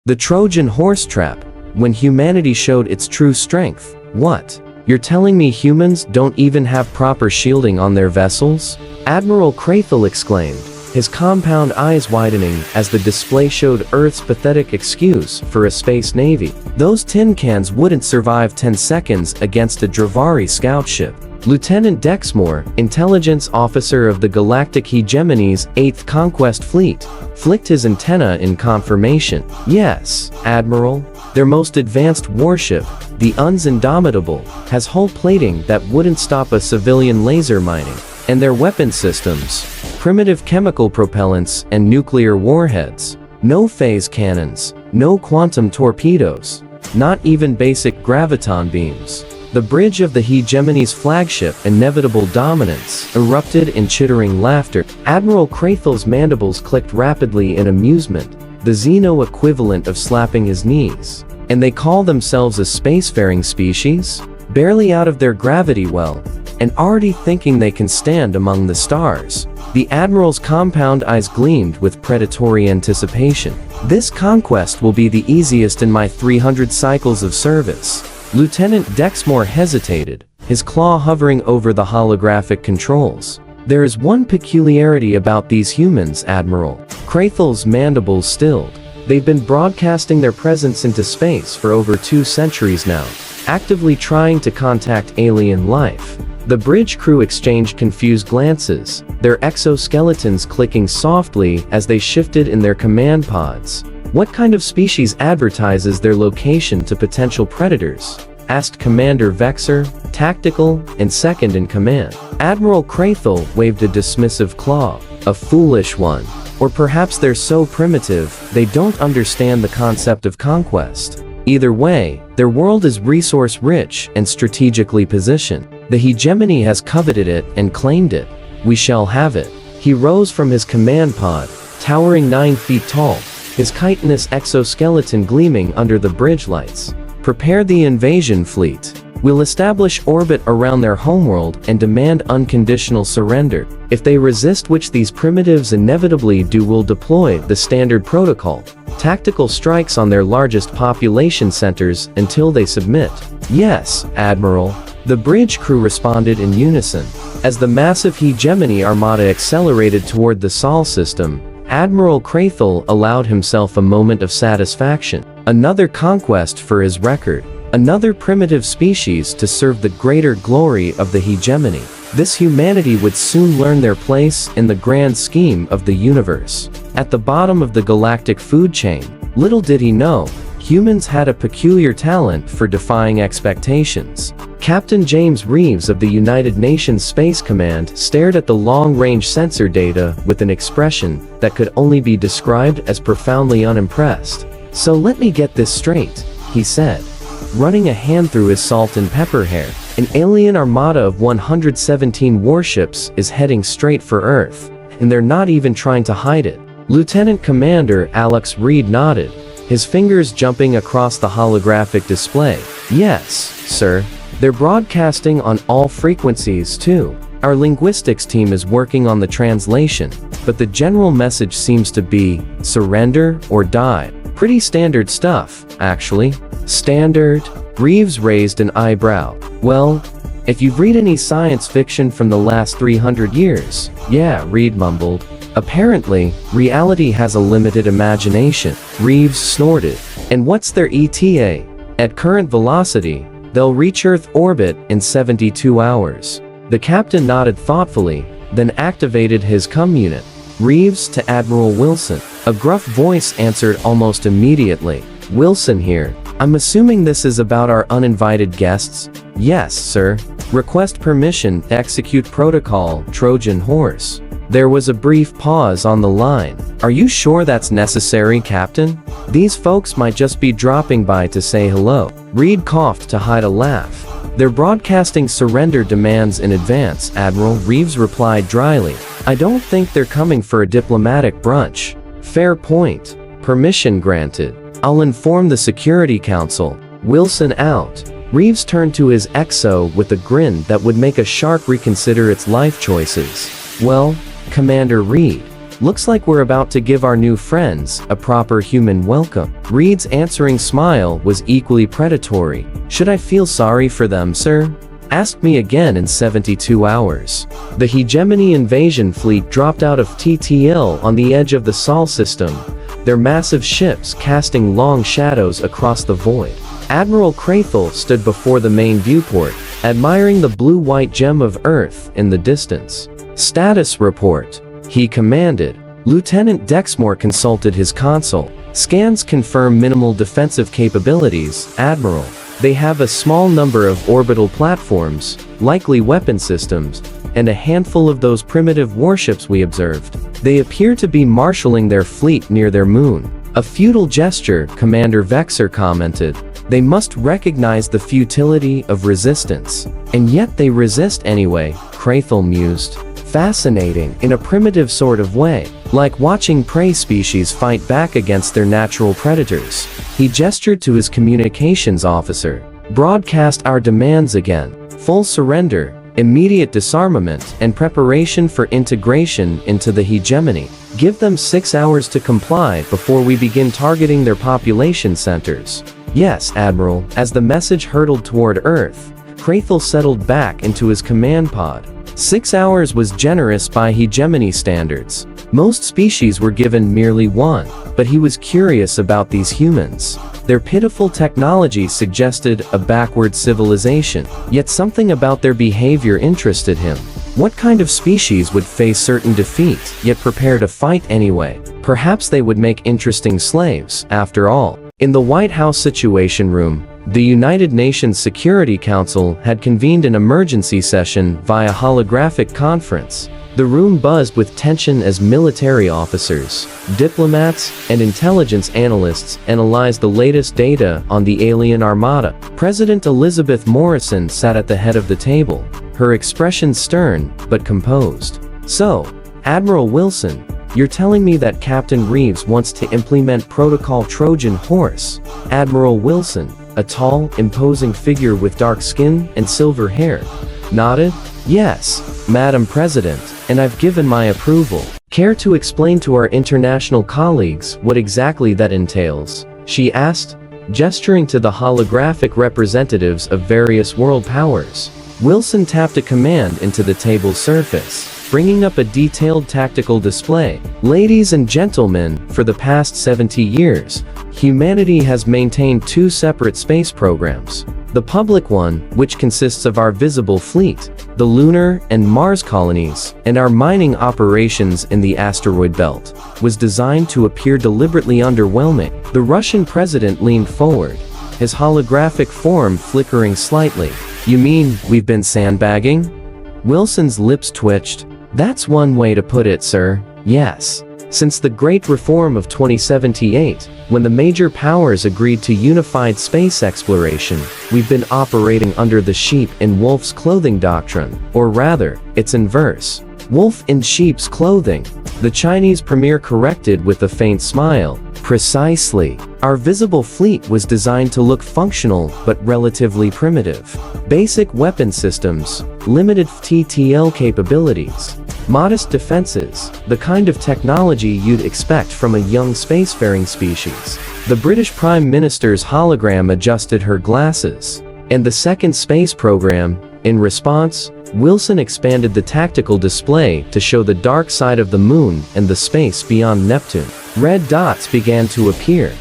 The Trojan horse trap, when humanity showed its true strength. What? You're telling me humans don't even have proper shielding on their vessels? Admiral Krathel exclaimed, his compound eyes widening as the display showed Earth's pathetic excuse for a space navy. Those tin cans wouldn't survive 10 seconds against a Dravari scout ship. Lieutenant Dexmore, intelligence officer of the Galactic Hegemony's 8th Conquest Fleet, flicked his antenna in confirmation. Yes, Admiral. Their most advanced warship, the UN's Indomitable, has hull plating that wouldn't stop a civilian laser mining. And their weapon systems, primitive chemical propellants and nuclear warheads. No phase cannons, no quantum torpedoes, not even basic graviton beams. The bridge of the Hegemony's flagship, Inevitable Dominance, erupted in chittering laughter. Admiral Krathel's mandibles clicked rapidly in amusement, the Xeno equivalent of slapping his knees. And they call themselves a spacefaring species? Barely out of their gravity well, and already thinking they can stand among the stars. The Admiral's compound eyes gleamed with predatory anticipation. This conquest will be the easiest in my 300 cycles of service. Lieutenant Dexmore hesitated, his claw hovering over the holographic controls. There is one peculiarity about these humans, Admiral. Krathel's mandibles stilled. They've been broadcasting their presence into space for over 2 centuries now, actively trying to contact alien life. The bridge crew exchanged confused glances, their exoskeletons clicking softly as they shifted in their command pods. What kind of species advertises their location to potential predators? Asked Commander Vexer, tactical and second in command. Admiral Krathel waved a dismissive claw. A foolish one. Or perhaps they're so primitive, they don't understand the concept of conquest. Either way, their world is resource-rich and strategically positioned. The Hegemony has coveted it and claimed it. We shall have it. He rose from his command pod, towering 9 feet tall, his chitinous exoskeleton gleaming under the bridge lights. Prepare the invasion fleet. We'll establish orbit around their homeworld and demand unconditional surrender. If they resist, which these primitives inevitably do, we'll deploy the standard protocol. Tactical strikes on their largest population centers until they submit. Yes, Admiral. The bridge crew responded in unison. As the massive Hegemony armada accelerated toward the Sol system, Admiral Krathel allowed himself a moment of satisfaction. Another conquest for his record. Another primitive species to serve the greater glory of the Hegemony. This humanity would soon learn their place in the grand scheme of the universe. At the bottom of the galactic food chain, little did he know, humans had a peculiar talent for defying expectations. Captain James Reeves of the United Nations Space Command stared at the long-range sensor data with an expression that could only be described as profoundly unimpressed. So let me get this straight, he said, running a hand through his salt and pepper hair. An alien armada of 117 warships is heading straight for Earth, and they're not even trying to hide it. Lieutenant Commander Alex Reed nodded, his fingers jumping across the holographic display. Yes, sir. They're broadcasting on all frequencies too. Our linguistics team is working on the translation, but the general message seems to be, surrender or die. Pretty standard stuff, actually. Standard? Reeves raised an eyebrow. Well, if you've read any science fiction from the last 300 years, yeah, Reed mumbled. Apparently, reality has a limited imagination. Reeves snorted. And what's their ETA? At current velocity, they'll reach Earth orbit in 72 hours. The captain nodded thoughtfully, then activated his comm unit. Reeves to Admiral Wilson. A gruff voice answered almost immediately. Wilson here. I'm assuming this is about our uninvited guests? Yes, sir. Request permission to execute protocol, Trojan horse. There was a brief pause on the line. Are you sure that's necessary, Captain? These folks might just be dropping by to say hello. Reed coughed to hide a laugh. They're broadcasting surrender demands in advance, Admiral, Reeves replied dryly. I don't think they're coming for a diplomatic brunch. Fair point. Permission granted. I'll inform the Security Council. Wilson out. Reeves turned to his exo with a grin that would make a shark reconsider its life choices. Well, Commander Reed, Looks like we're about to give our new friends a proper human welcome. Reed's answering smile was equally predatory. Should I feel sorry for them, sir? Ask me again in 72 hours. The hegemony invasion fleet dropped out of TTL on the edge of the Sol system, their massive ships casting long shadows across the void. Admiral Krathel stood before the main viewport, admiring the blue-white gem of Earth in the distance. Status report, he commanded. Lieutenant Dexmore consulted his console. Scans confirm minimal defensive capabilities, Admiral. They have a small number of orbital platforms, likely weapon systems, and a handful of those primitive warships we observed. They appear to be marshalling their fleet near their moon. A futile gesture, Commander Vexer commented. They must recognize the futility of resistance. And yet they resist anyway, Krathel mused. Fascinating, in a primitive sort of way, like watching prey species fight back against their natural predators. He gestured to his communications officer. Broadcast our demands again. Full surrender, immediate disarmament, and preparation for integration into the hegemony. Give them 6 hours to comply before we begin targeting their population centers. Yes, Admiral. As the message hurtled toward Earth, Krathel settled back into his command pod. 6 hours was generous by hegemony standards. Most species were given merely 1, but he was curious about these humans. Their pitiful technology suggested a backward civilization, yet something about their behavior interested him. What kind of species would face certain defeat, yet prepare to fight anyway? Perhaps they would make interesting slaves, after all. In the White House Situation Room, the United Nations Security Council had convened an emergency session via holographic conference. The room buzzed with tension as military officers, diplomats, and intelligence analysts analyzed the latest data on the alien armada. President Elizabeth Morrison sat at the head of the table, her expression stern but composed. So, Admiral Wilson, you're telling me that Captain Reeves wants to implement Protocol Trojan Horse? Admiral Wilson, a tall, imposing figure with dark skin and silver hair, nodded. Yes, Madam President, and I've given my approval. Care to explain to our international colleagues what exactly that entails? She asked, gesturing to the holographic representatives of various world powers. Wilson tapped a command into the table's surface, bringing up a detailed tactical display. Ladies and gentlemen, for the past 70 years, humanity has maintained 2 separate space programs. The public one, which consists of our visible fleet, the lunar and Mars colonies, and our mining operations in the asteroid belt, was designed to appear deliberately underwhelming. The Russian president leaned forward, his holographic form flickering slightly. You mean, we've been sandbagging? Wilson's lips twitched. That's one way to put it, sir. Yes. Since the Great Reform of 2078, when the major powers agreed to unified space exploration, we've been operating under the sheep in wolf's clothing doctrine, or rather, it's inverse. Wolf in sheep's clothing. The Chinese premier corrected with a faint smile. Precisely. Our visible fleet was designed to look functional but relatively primitive. Basic weapon systems, limited TTL capabilities, modest defenses, the kind of technology you'd expect from a young spacefaring species. The British Prime Minister's hologram adjusted her glasses. And the second space program, in response, Wilson expanded the tactical display to show the dark side of the moon and the space beyond Neptune. Red dots began to appear.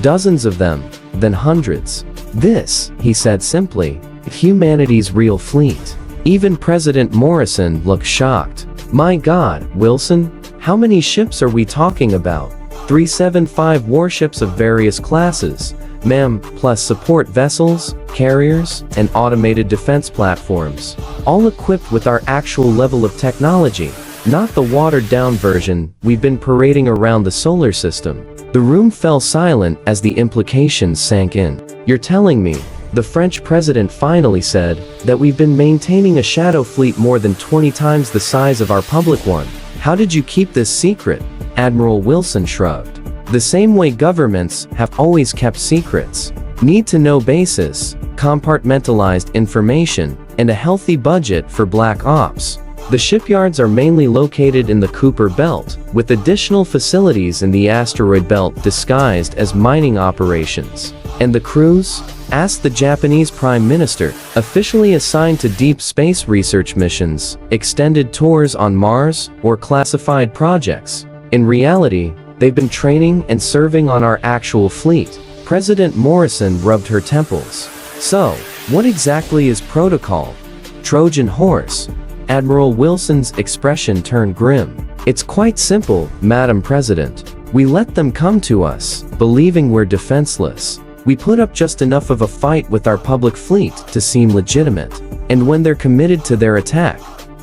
Dozens of them, then hundreds. This, he said simply, humanity's real fleet. Even President Morrison looked shocked. My God, Wilson, how many ships are we talking about? 375 warships of various classes, ma'am, plus support vessels, carriers, and automated defense platforms, all equipped with our actual level of technology, not the watered-down version we've been parading around the solar system. The room fell silent as the implications sank in. You're telling me, the French president finally said, that we've been maintaining a shadow fleet more than 20 times the size of our public one. How did you keep this secret? Admiral Wilson shrugged. The same way governments have always kept secrets. Need-to-know basis, compartmentalized information, and a healthy budget for black ops. The shipyards are mainly located in the Kuiper Belt, with additional facilities in the asteroid belt disguised as mining operations. And the crews? Asked the Japanese Prime Minister, officially assigned to deep space research missions, extended tours on Mars, or classified projects. In reality, they've been training and serving on our actual fleet. President Morrison rubbed her temples. So, what exactly is protocol? Trojan horse. Admiral Wilson's expression turned grim. It's quite simple, Madam President. We let them come to us, believing we're defenseless. We put up just enough of a fight with our public fleet to seem legitimate. And when they're committed to their attack,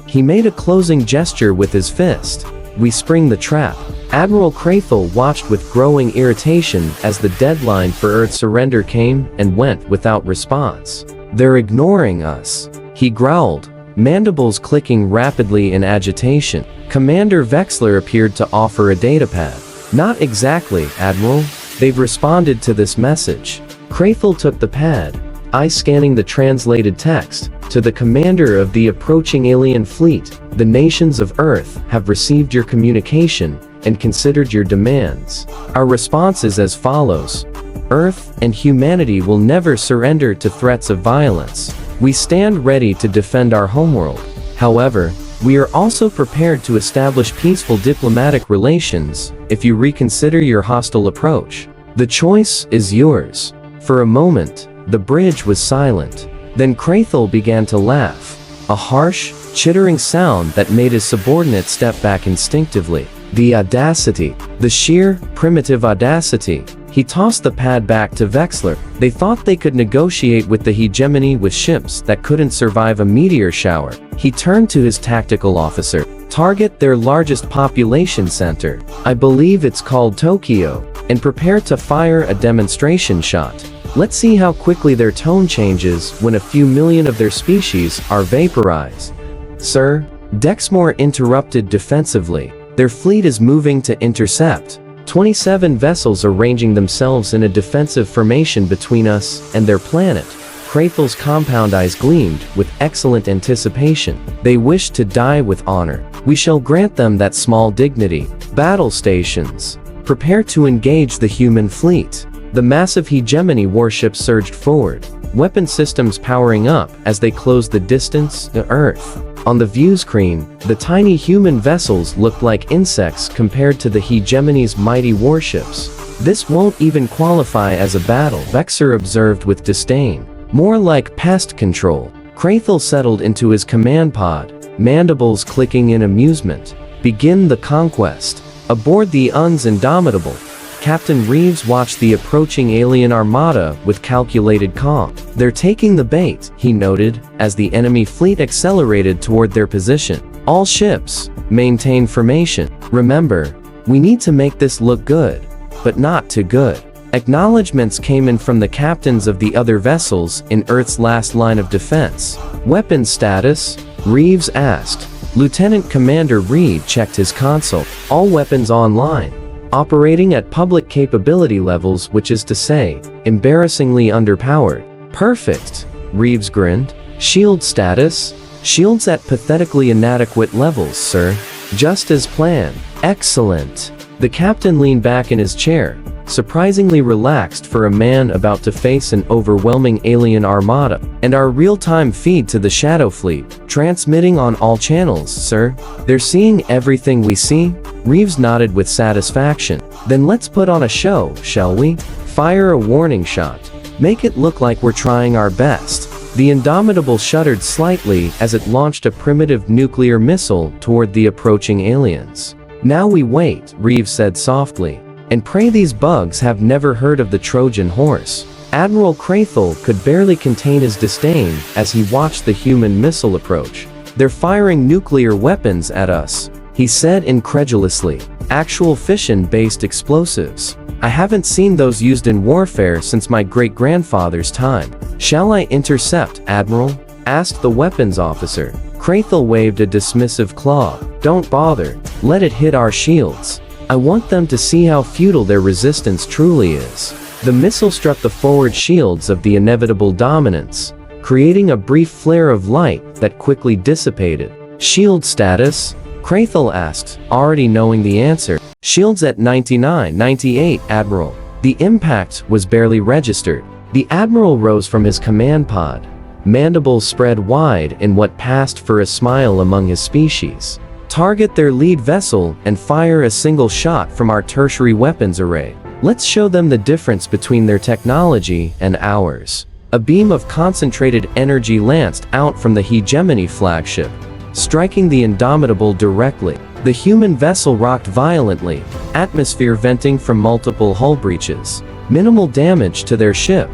he made a closing gesture with his fist. We spring the trap. Admiral Krathel watched with growing irritation as the deadline for Earth surrender came and went without response. They're ignoring us, he growled, mandibles clicking rapidly in agitation. Commander Vexler appeared to offer a datapad. Not exactly, Admiral. They've responded to this message. Krathel took the pad, eye-scanning the translated text. To the commander of the approaching alien fleet, the nations of Earth have received your communication and considered your demands. Our response is as follows. Earth and humanity will never surrender to threats of violence. We stand ready to defend our homeworld. However, we are also prepared to establish peaceful diplomatic relations if you reconsider your hostile approach. The choice is yours. For a moment, the bridge was silent. Then Krathel began to laugh, a harsh, chittering sound that made his subordinate step back instinctively. The audacity, the sheer, primitive audacity. He tossed the pad back to Vexler. They thought they could negotiate with the hegemony with ships that couldn't survive a meteor shower. He turned to his tactical officer. Target their largest population center, I believe it's called Tokyo, and prepare to fire a demonstration shot. Let's see how quickly their tone changes when a few million of their species are vaporized. Sir, Dexmore interrupted defensively. Their fleet is moving to intercept. 27 vessels arranging themselves in a defensive formation between us and their planet. Krathel's compound eyes gleamed with excellent anticipation. They wish to die with honor. We shall grant them that small dignity. Battle stations. Prepare to engage the human fleet. The massive hegemony warships surged forward, weapon systems powering up as they closed the distance to Earth. On the view screen, the tiny human vessels looked like insects compared to the hegemony's mighty warships. This won't even qualify as a battle, Vexer observed with disdain. More like pest control. Krathel settled into his command pod, mandibles clicking in amusement. Begin the conquest. Aboard the Uns Indomitable, Captain Reeves watched the approaching alien armada with calculated calm. They're taking the bait, he noted, as the enemy fleet accelerated toward their position. All ships, maintain formation. Remember, we need to make this look good, but not too good. Acknowledgements came in from the captains of the other vessels in Earth's last line of defense. Weapon status? Reeves asked. Lieutenant Commander Reed checked his console. All weapons online. Operating at public capability levels, which is to say, embarrassingly underpowered. Perfect, Reeves grinned. Shield status? Shields at pathetically inadequate levels, sir. Just as planned. Excellent. The captain leaned back in his chair, surprisingly relaxed for a man about to face an overwhelming alien armada. And our real-time feed to the Shadow Fleet, transmitting on all channels, sir. They're seeing everything we see? Reeves nodded with satisfaction. Then let's put on a show, shall we? Fire a warning shot. Make it look like we're trying our best. The Indomitable shuddered slightly as it launched a primitive nuclear missile toward the approaching aliens. Now we wait, Reeves said softly, and pray these bugs have never heard of the Trojan horse. Admiral Krathel could barely contain his disdain as he watched the human missile approach. They're firing nuclear weapons at us, he said incredulously. Actual fission-based explosives. I haven't seen those used in warfare since my great-grandfather's time. Shall I intercept, Admiral? Asked the weapons officer. Krathel waved a dismissive claw. Don't bother. Let it hit our shields. I want them to see how futile their resistance truly is. The missile struck the forward shields of the inevitable dominants, creating a brief flare of light that quickly dissipated. Shield status? Krathel asked, already knowing the answer. Shields at 99-98, Admiral. The impact was barely registered. The Admiral rose from his command pod, mandibles spread wide in what passed for a smile among his species. Target their lead vessel and fire a single shot from our tertiary weapons array. Let's show them the difference between their technology and ours. A beam of concentrated energy lanced out from the Hegemony flagship, striking the Indomitable directly. The human vessel rocked violently, atmosphere venting from multiple hull breaches. Minimal damage to their ship,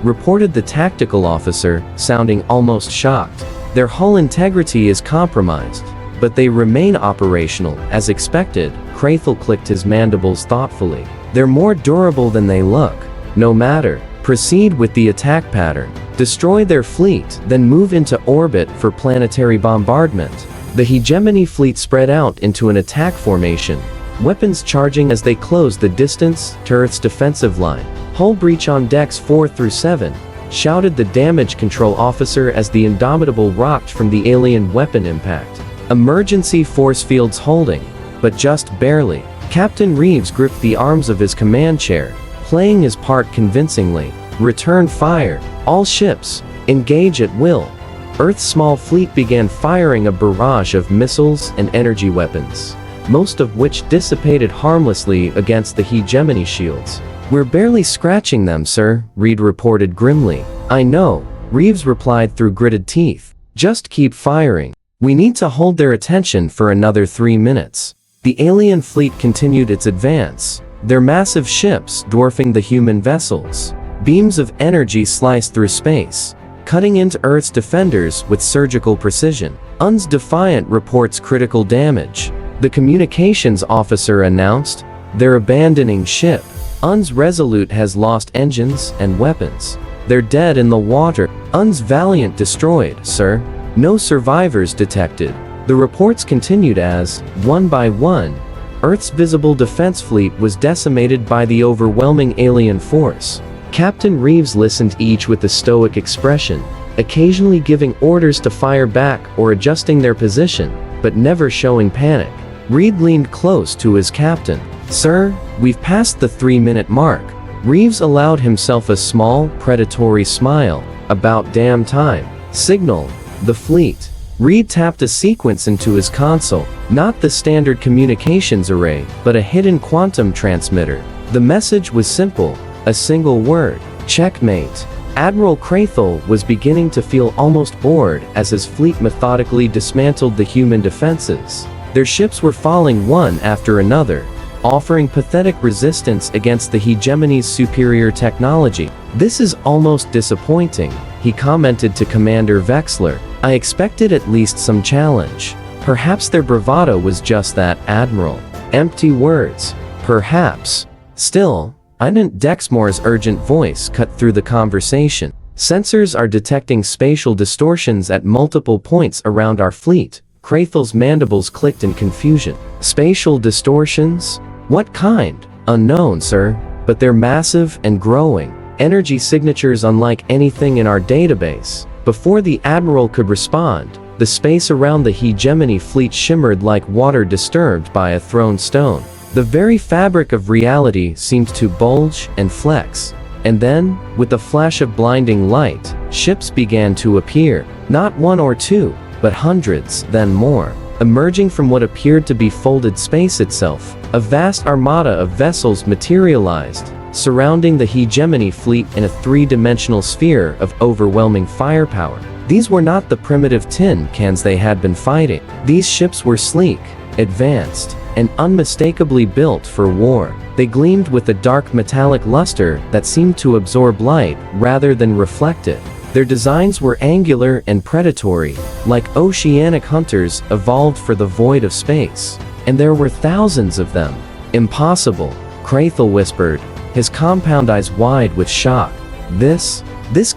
reported the tactical officer, sounding almost shocked. Their hull integrity is compromised, but they remain operational, as expected. Krathel clicked his mandibles thoughtfully. They're more durable than they look. No matter. Proceed with the attack pattern. Destroy their fleet, then move into orbit for planetary bombardment. The Hegemony fleet spread out into an attack formation, weapons charging as they closed the distance to Earth's defensive line. Hull breach on decks 4 through 7, shouted the damage control officer as the Indomitable rocked from the alien weapon impact. Emergency force fields holding, but just barely. Captain Reeves gripped the arms of his command chair, playing his part convincingly. Return fire. All ships, engage at will. Earth's small fleet began firing a barrage of missiles and energy weapons, most of which dissipated harmlessly against the Hegemony shields. We're barely scratching them, sir, Reed reported grimly. I know, Reeves replied through gritted teeth. Just keep firing. We need to hold their attention for another 3 minutes. The alien fleet continued its advance, their massive ships dwarfing the human vessels. Beams of energy sliced through space, cutting into Earth's defenders with surgical precision. UN's Defiant reports critical damage. The communications officer announced, they're abandoning ship. UN's Resolute has lost engines and weapons. They're dead in the water. UN's Valiant destroyed, sir. No survivors detected. The reports continued as, one by one, Earth's visible defense fleet was decimated by the overwhelming alien force. Captain Reeves listened each with a stoic expression, occasionally giving orders to fire back or adjusting their position, but never showing panic. Reed leaned close to his captain. Sir, we've passed the 3-minute mark. Reeves allowed himself a small, predatory smile. About damn time. Signal. The fleet. Reed tapped a sequence into his console. Not the standard communications array, but a hidden quantum transmitter. The message was simple. A single word. Checkmate. Admiral Krathel was beginning to feel almost bored as his fleet methodically dismantled the human defenses. Their ships were falling one after another, offering pathetic resistance against the Hegemony's superior technology. This is almost disappointing, he commented to Commander Vexler. I expected at least some challenge. Perhaps their bravado was just that, Admiral. Empty words. Perhaps. Still, Dexmore's urgent voice cut through the conversation. Sensors are detecting spatial distortions at multiple points around our fleet. Krathel's mandibles clicked in confusion. Spatial distortions? What kind? Unknown, sir. But they're massive and growing. Energy signatures unlike anything in our database. Before the Admiral could respond, the space around the Hegemony fleet shimmered like water disturbed by a thrown stone. The very fabric of reality seemed to bulge and flex. And then, with a flash of blinding light, ships began to appear. Not one or two, but hundreds, then more. Emerging from what appeared to be folded space itself, a vast armada of vessels materialized, surrounding the Hegemony fleet in a three-dimensional sphere of overwhelming firepower. These were not the primitive tin cans they had been fighting. These ships were sleek, advanced, and unmistakably built for war. They gleamed with a dark metallic luster that seemed to absorb light rather than reflect it. Their designs were angular and predatory, like oceanic hunters evolved for the void of space. And there were thousands of them. Impossible, Krathel whispered, his compound eyes wide with shock. This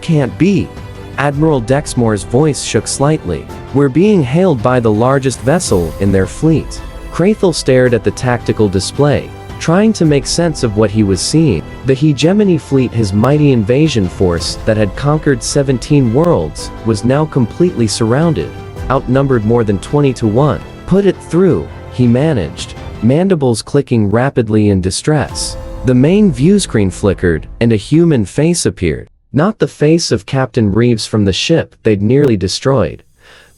can't be. Admiral Dexmore's voice shook slightly. We're being hailed by the largest vessel in their fleet. Krathel stared at the tactical display, trying to make sense of what he was seeing. The Hegemony fleet, his mighty invasion force that had conquered 17 worlds, was now completely surrounded. outnumbered more than 20 to 1. Put it through, he managed, mandibles clicking rapidly in distress. The main viewscreen flickered, and a human face appeared. Not the face of Captain Reeves from the ship they'd nearly destroyed,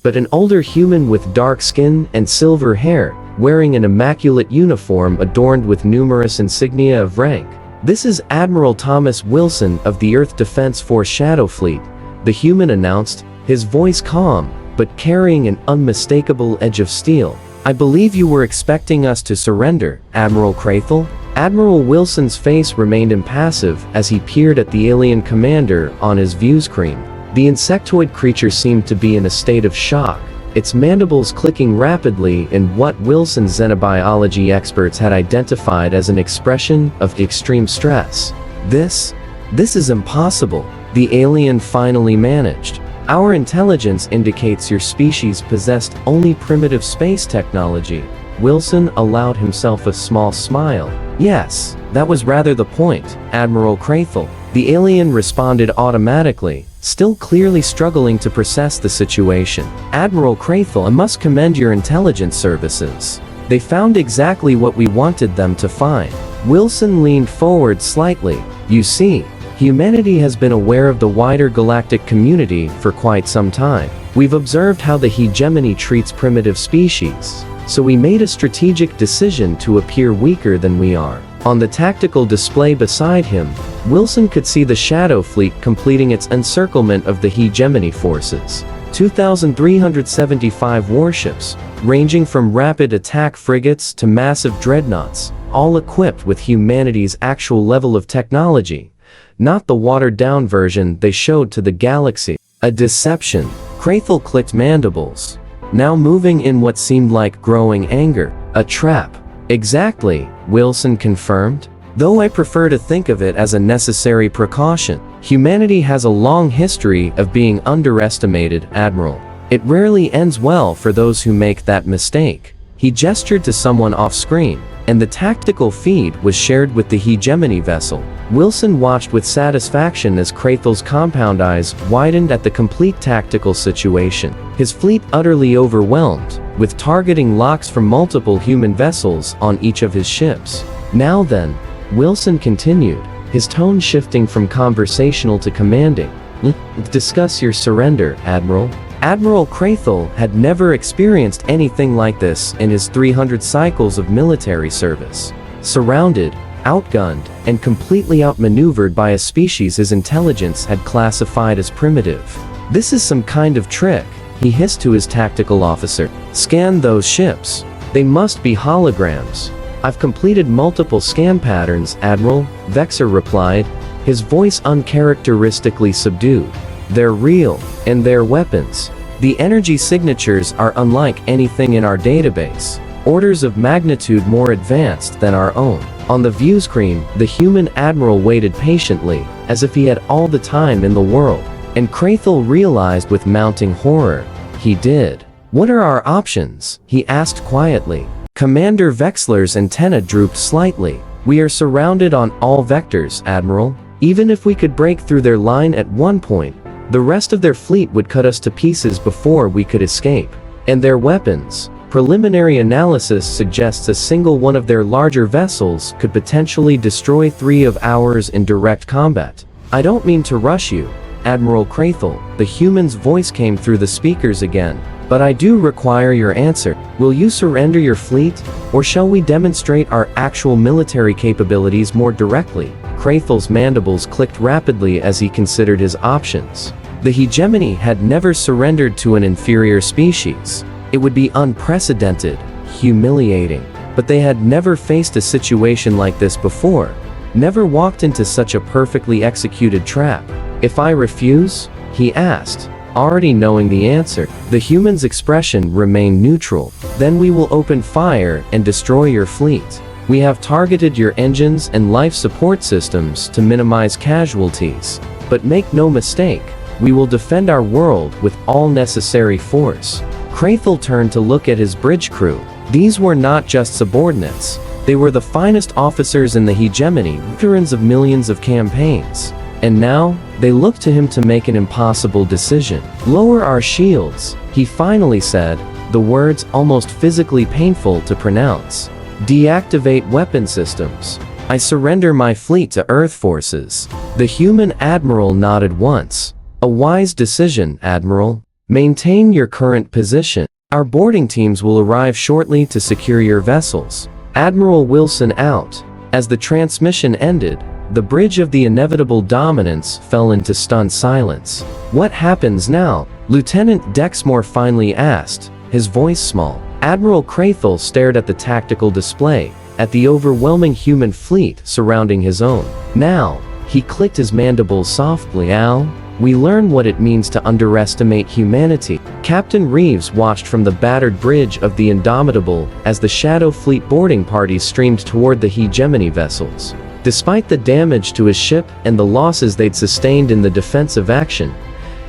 but an older human with dark skin and silver hair, wearing an immaculate uniform adorned with numerous insignia of rank. "This is Admiral Thomas Wilson of the Earth Defense Force Shadow Fleet," the human announced, his voice calm, but carrying an unmistakable edge of steel. "I believe you were expecting us to surrender, Admiral Krathel?" Admiral Wilson's face remained impassive as he peered at the alien commander on his viewscreen. The insectoid creature seemed to be in a state of shock, its mandibles clicking rapidly in what Wilson's xenobiology experts had identified as an expression of extreme stress. This is impossible," the alien finally managed. "Our intelligence indicates your species possessed only primitive space technology." Wilson allowed himself a small smile. "Yes, that was rather the point, Admiral Krathel." The alien responded automatically, still clearly struggling to process the situation. "Admiral Krathel, I must commend your intelligence services. They found exactly what we wanted them to find." Wilson leaned forward slightly. "You see, humanity has been aware of the wider galactic community for quite some time. We've observed how the hegemony treats primitive species, so we made a strategic decision to appear weaker than we are." On the tactical display beside him, Wilson could see the Shadow Fleet completing its encirclement of the hegemony forces. 2,375 warships, ranging from rapid attack frigates to massive dreadnoughts, all equipped with humanity's actual level of technology, not the watered-down version they showed to the galaxy. A deception. Krathel clicked mandibles, now moving in what seemed like growing anger. "A trap." "Exactly," Wilson confirmed, "though I prefer to think of it as a necessary precaution. Humanity has a long history of being underestimated, Admiral. It rarely ends well for those who make that mistake." He gestured to someone off-screen, and the tactical feed was shared with the hegemony vessel. Wilson watched with satisfaction as Krathel's compound eyes widened at the complete tactical situation. His fleet utterly overwhelmed, with targeting locks from multiple human vessels on each of his ships. "Now then," Wilson continued, his tone shifting from conversational to commanding, "let's discuss your surrender, Admiral." Admiral Krathel had never experienced anything like this in his 300 cycles of military service. Surrounded, outgunned, and completely outmaneuvered by a species his intelligence had classified as primitive. "This is some kind of trick," he hissed to his tactical officer. "Scan those ships. They must be holograms." "I've completed multiple scan patterns, Admiral," Vexer replied, his voice uncharacteristically subdued. "They're real, and they're weapons. The energy signatures are unlike anything in our database, orders of magnitude more advanced than our own." On the viewscreen, the human admiral waited patiently, as if he had all the time in the world. And Krathel realized with mounting horror, he did. "What are our options?" he asked quietly. Commander Vexler's antenna drooped slightly. "We are surrounded on all vectors, Admiral. Even if we could break through their line at one point, the rest of their fleet would cut us to pieces before we could escape. And their weapons. Preliminary analysis suggests a single one of their larger vessels could potentially destroy 3 of ours in direct combat. I don't mean to rush you, Admiral Krathel," the human's voice came through the speakers again, "but I do require your answer. Will you surrender your fleet, or shall we demonstrate our actual military capabilities more directly?" Krathel's mandibles clicked rapidly as he considered his options. The hegemony had never surrendered to an inferior species. It would be unprecedented, humiliating, but they had never faced a situation like this before, never walked into such a perfectly executed trap. "If I refuse?" he asked, already knowing the answer. The human's expression remained neutral. "Then we will open fire and destroy your fleet. We have targeted your engines and life support systems to minimize casualties. But make no mistake, we will defend our world with all necessary force." Krathel turned to look at his bridge crew. These were not just subordinates. They were the finest officers in the hegemony, veterans of millions of campaigns. And now, they looked to him to make an impossible decision. "Lower our shields," He finally said, the words almost physically painful to pronounce. Deactivate weapon systems. I surrender my fleet to Earth forces. The human admiral nodded once. A wise decision, Admiral. Maintain your current position. Our boarding teams will arrive shortly to secure your vessels. Admiral Wilson out. As the transmission ended, the bridge of the inevitable dominance fell into stunned silence. What happens now? Lieutenant Dexmore finally asked, his voice small. Admiral Crathel stared at the tactical display, at the overwhelming human fleet surrounding his own. Now, he clicked his mandibles softly. Al, we learn what it means to underestimate humanity. Captain Reeves watched from the battered bridge of the Indomitable as the Shadow Fleet boarding parties streamed toward the hegemony vessels. Despite the damage to his ship and the losses they'd sustained in the defensive action,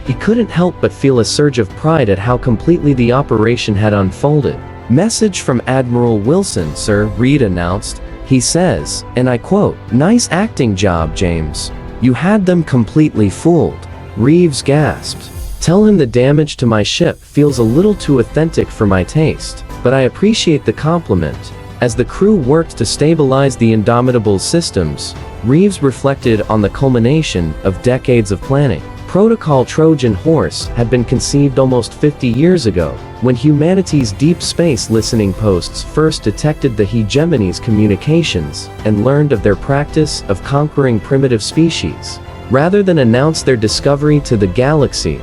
he couldn't help but feel a surge of pride at how completely the operation had unfolded. Message from Admiral Wilson, sir, Reed announced. He says, and I quote, "Nice acting job, James. You had them completely fooled." Reeves gasped. Tell him the damage to my ship feels a little too authentic for my taste, but I appreciate the compliment. As the crew worked to stabilize the Indomitable's systems, Reeves reflected on the culmination of decades of planning. Protocol Trojan Horse had been conceived almost 50 years ago, when humanity's deep space listening posts first detected the hegemony's communications and learned of their practice of conquering primitive species. Rather than announce their discovery to the galaxy,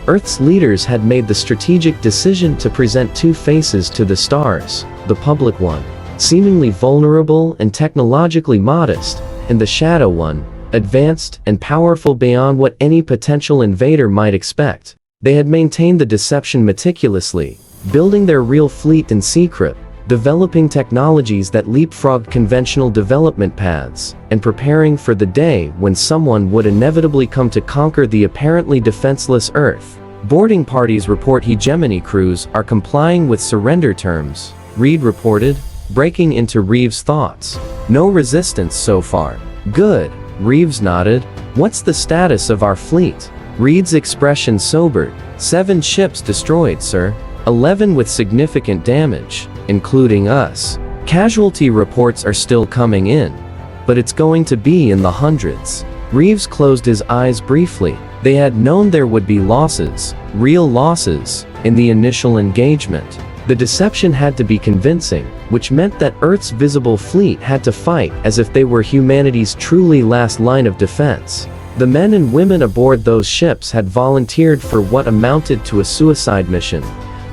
Earth's leaders had made the strategic decision to present two faces to the stars, the public one, seemingly vulnerable and technologically modest, and the shadow one, advanced and powerful beyond what any potential invader might expect. They had maintained the deception meticulously, building their real fleet in secret, developing technologies that leapfrogged conventional development paths, and preparing for the day when someone would inevitably come to conquer the apparently defenseless Earth. Boarding parties report hegemony crews are complying with surrender terms, Reed reported, breaking into Reeves' thoughts. No resistance so far. Good. Reeves nodded. What's the status of our fleet? Reed's expression sobered. 7 ships destroyed, sir. 11 with significant damage, including us. Casualty reports are still coming in, but it's going to be in the hundreds. Reeves closed his eyes briefly. They had known there would be losses, real losses, in the initial engagement. The deception had to be convincing, which meant that Earth's visible fleet had to fight as if they were humanity's truly last line of defense. The men and women aboard those ships had volunteered for what amounted to a suicide mission,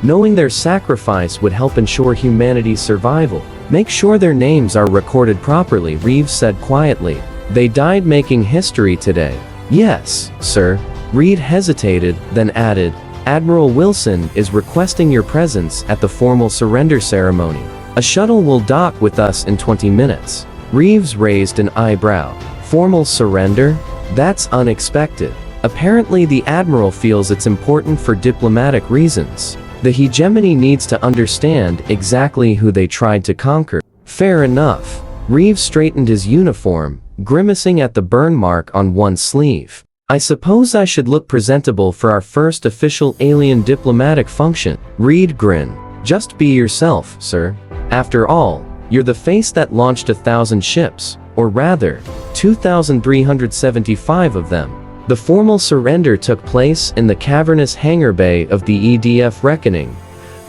knowing their sacrifice would help ensure humanity's survival. Make sure their names are recorded properly, Reeves said quietly. They died making history today. Yes, sir. Reed hesitated, then added, Admiral Wilson is requesting your presence at the formal surrender ceremony. A shuttle will dock with us in 20 minutes. Reeves raised an eyebrow. Formal surrender? That's unexpected. Apparently the Admiral feels it's important for diplomatic reasons. The hegemony needs to understand exactly who they tried to conquer. Fair enough. Reeves straightened his uniform, grimacing at the burn mark on one sleeve. I suppose I should look presentable for our first official alien diplomatic function. Reed grinned. Just be yourself, sir. After all, you're the face that launched 1,000 ships, or rather, 2,375 of them. The formal surrender took place in the cavernous hangar bay of the EDF Reckoning,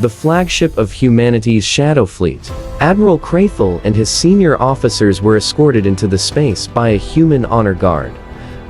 the flagship of humanity's Shadow Fleet. Admiral Crathel and his senior officers were escorted into the space by a human honor guard,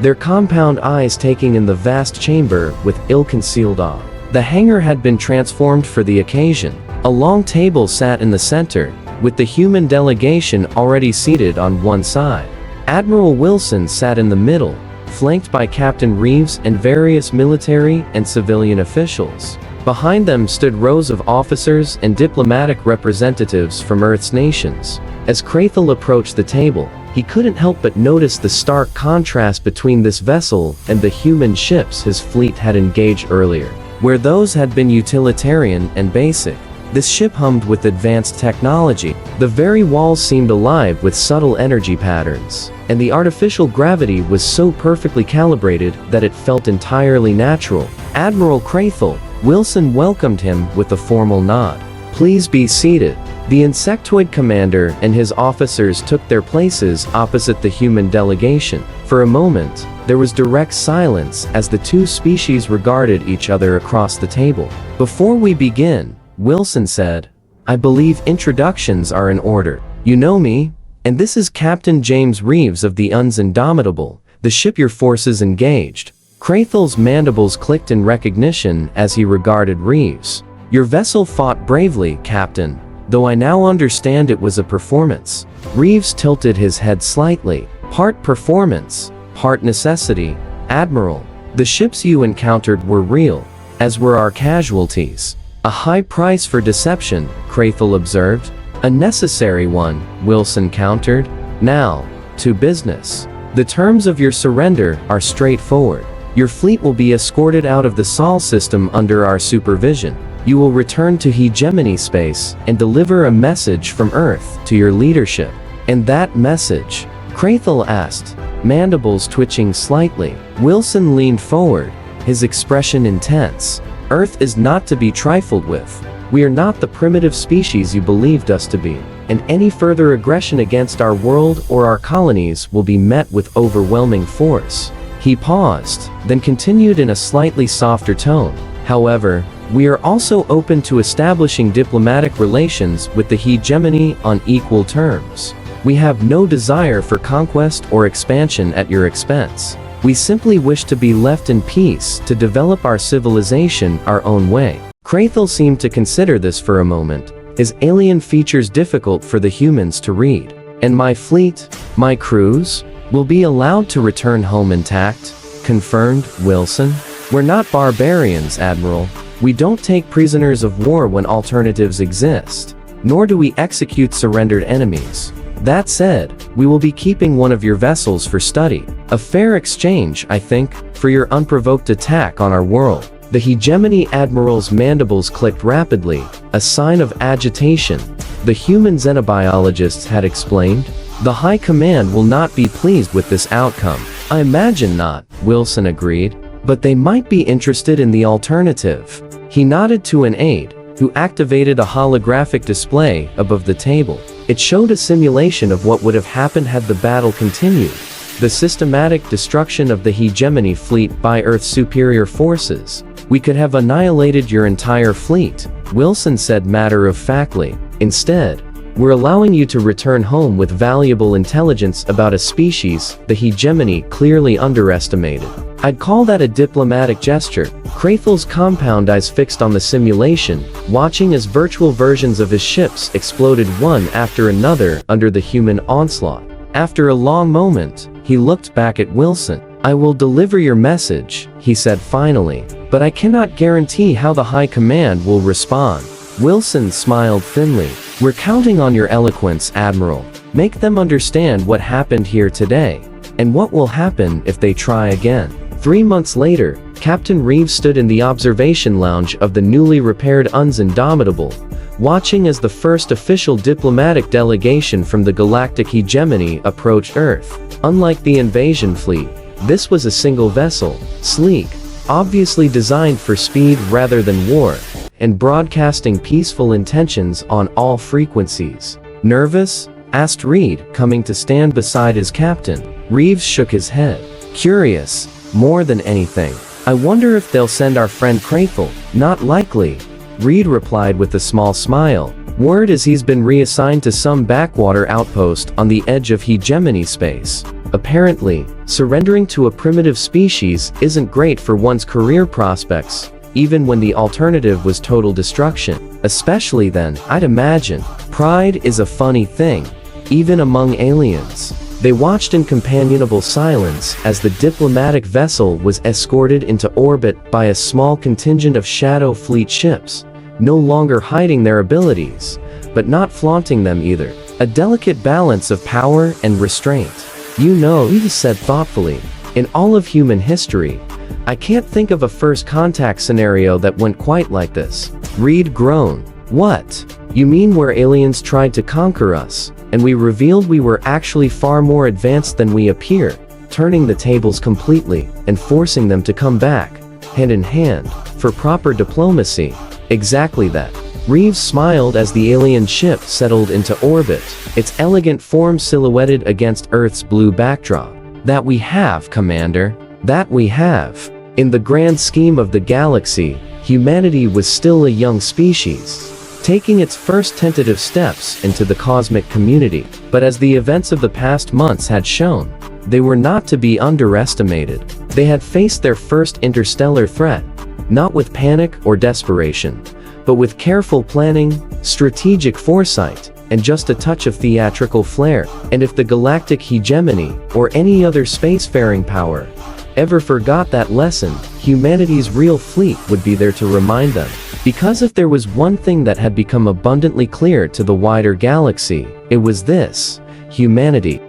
their compound eyes taking in the vast chamber with ill-concealed awe. The hangar had been transformed for the occasion. A long table sat in the center, with the human delegation already seated on one side. Admiral Wilson sat in the middle, flanked by Captain Reeves and various military and civilian officials. Behind them stood rows of officers and diplomatic representatives from Earth's nations. As Crathel approached the table, he couldn't help but notice the stark contrast between this vessel and the human ships his fleet had engaged earlier. Where those had been utilitarian and basic, this ship hummed with advanced technology. The very walls seemed alive with subtle energy patterns, and the artificial gravity was so perfectly calibrated that it felt entirely natural. Admiral Crathel, Wilson welcomed him with a formal nod. "Please be seated." The insectoid commander and his officers took their places opposite the human delegation. For a moment, there was direct silence as the two species regarded each other across the table. "Before we begin," Wilson said, "I believe introductions are in order. You know me, and this is Captain James Reeves of the UN's Indomitable, the ship your forces engaged." Crathel's mandibles clicked in recognition as he regarded Reeves. "Your vessel fought bravely, Captain, though I now understand it was a performance." Reeves tilted his head slightly. "Part performance, part necessity, Admiral. The ships you encountered were real, as were our casualties." "A high price for deception," Crathel observed. "A necessary one," Wilson countered. "Now, to business. The terms of your surrender are straightforward. Your fleet will be escorted out of the Sol system under our supervision. You will return to hegemony space and deliver a message from Earth to your leadership." "And that message?" Crathel asked, mandibles twitching slightly. Wilson leaned forward, his expression intense. "Earth is not to be trifled with. We are not the primitive species you believed us to be, and any further aggression against our world or our colonies will be met with overwhelming force." He paused, then continued in a slightly softer tone. "However, we are also open to establishing diplomatic relations with the hegemony on equal terms. We have no desire for conquest or expansion at your expense. We simply wish to be left in peace to develop our civilization our own way." Crathel seemed to consider this for a moment, his alien features difficult for the humans to read. "And my fleet, my crews, will be allowed to return home intact," confirmed Wilson. "We're not barbarians, Admiral. We don't take prisoners of war when alternatives exist, nor do we execute surrendered enemies. That said, we will be keeping one of your vessels for study. A fair exchange, I think, for your unprovoked attack on our world." The hegemony admiral's mandibles clicked rapidly, a sign of agitation. The human xenobiologists had explained. "The High Command will not be pleased with this outcome." "I imagine not," Wilson agreed. "But they might be interested in the alternative." He nodded to an aide, who activated a holographic display above the table. It showed a simulation of what would have happened had the battle continued. The systematic destruction of the hegemony fleet by Earth's superior forces. "We could have annihilated your entire fleet," Wilson said matter-of-factly. "Instead, we're allowing you to return home with valuable intelligence about a species the hegemony clearly underestimated. I'd call that a diplomatic gesture." Crathel's compound eyes fixed on the simulation, watching as virtual versions of his ships exploded one after another under the human onslaught. After a long moment, he looked back at Wilson. "I will deliver your message," he said finally, "but I cannot guarantee how the High Command will respond." Wilson smiled thinly. "We're counting on your eloquence, Admiral. Make them understand what happened here today, and what will happen if they try again." 3 months later, Captain Reeves stood in the observation lounge of the newly repaired UN's Indomitable, watching as the first official diplomatic delegation from the galactic hegemony approached Earth. Unlike the invasion fleet, this was a single vessel, sleek, obviously designed for speed rather than war, and broadcasting peaceful intentions on all frequencies. "Nervous?" asked Reed, coming to stand beside his captain. Reeves shook his head. "Curious, more than anything. I wonder if they'll send our friend Crathel." "Not likely," Reed replied with a small smile. "Word is he's been reassigned to some backwater outpost on the edge of hegemony space. Apparently, surrendering to a primitive species isn't great for one's career prospects, even when the alternative was total destruction. Especially then, I'd imagine. Pride is a funny thing, even among aliens." They watched in companionable silence as the diplomatic vessel was escorted into orbit by a small contingent of Shadow Fleet ships, no longer hiding their abilities, but not flaunting them either. A delicate balance of power and restraint. "You know," he said thoughtfully, "in all of human history, I can't think of a first contact scenario that went quite like this." Reed groaned. "What? You mean where aliens tried to conquer us, and we revealed we were actually far more advanced than we appear, turning the tables completely, and forcing them to come back, hand in hand?" for proper diplomacy. Exactly that. Reeves smiled as the alien ship settled into orbit, its elegant form silhouetted against Earth's blue backdrop. That we have, Commander. That we have. In the grand scheme of the galaxy, humanity was still a young species, taking its first tentative steps into the cosmic community. But as the events of the past months had shown, they were not to be underestimated. They had faced their first interstellar threat, not with panic or desperation, but with careful planning, strategic foresight, and just a touch of theatrical flair. And if the galactic hegemony, or any other spacefaring power, ever forgot that lesson, humanity's real fleet would be there to remind them. Because if there was one thing that had become abundantly clear to the wider galaxy, it was this: humanity